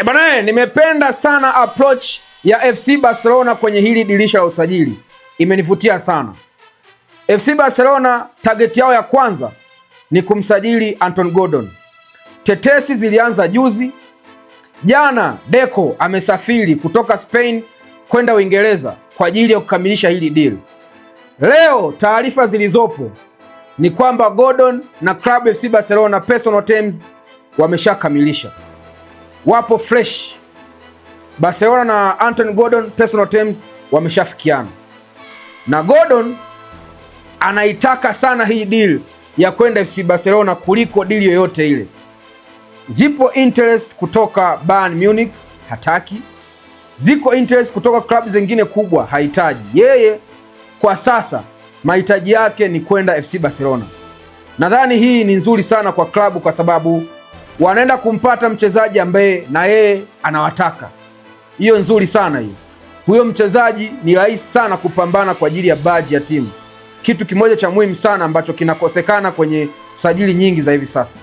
Bwana, nimependa sana approach ya FC Barcelona kwenye hili dirisha la usajili. Imenivutia sana. FC Barcelona target yao ya kwanza ni kumsajili Anton Gordon. Tetesi zilianza juzi. Jana Deco amesafiri kutoka Spain kwenda Uingereza kwa ajili ya kukamilisha hili deal. Leo taarifa zilizopo ni kwamba Gordon na club FC Barcelona personal terms wameshakamilisha. Wapo fresh. Barcelona na Anton Gordon personal terms wameshafikiana. Na Gordon anaitaka sana hii deal ya kwenda FC Barcelona kuliko deal yoyote ile. Zipo interest kutoka Bayern Munich, hataki. Ziko interest kutoka klabu zingine kubwa, hahitaji. Yeye kwa sasa mahitaji yake ni kwenda FC Barcelona. Nadhani hii ni nzuri sana kwa klabu kwa sababu wanaenda kumpata mchezaji ambaye na yeye anawataka. Hiyo nzuri sana hiyo. Huyo mchezaji ni rahisi sana kupambana kwa ajili ya baji ya timu. Kitu kimoja cha muhimu sana ambacho kinakosekana kwenye sajili nyingi za hivi sasa.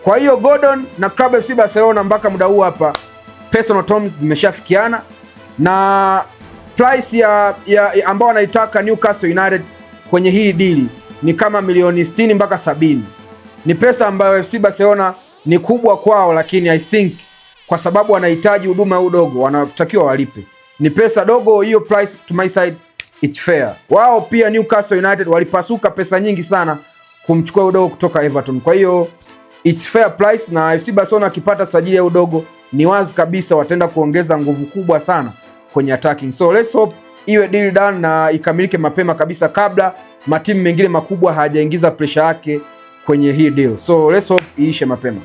Kwa hiyo Gordon na club FC Barcelona mpaka muda huu hapa personal terms zimeshafikiana, na price ya ambao wanaitaka Newcastle United kwenye hii deal ni kama milioni 60 mpaka 70. Ni pesa ambayo FC Barcelona ni kubwa kwao, lakini I think kwa sababu wanahitaji huduma ya udogo wanatakiwa walipe. Ni pesa dogo, hiyo price to my side it's fair. Wao pia Newcastle United walipasuka pesa nyingi sana kumchukua udogo kutoka Everton. Kwa hiyo it's fair price, na FC Barcelona akipata sajili ya udogo ni wazi kabisa wataenda kuongeza nguvu kubwa sana kwenye attacking. So let's hope iwe deal done na ikamilike mapema kabisa kabla matimu mengine makubwa hajaingiza pressure yake kwenye hii deal. So let's hope iishe mapema.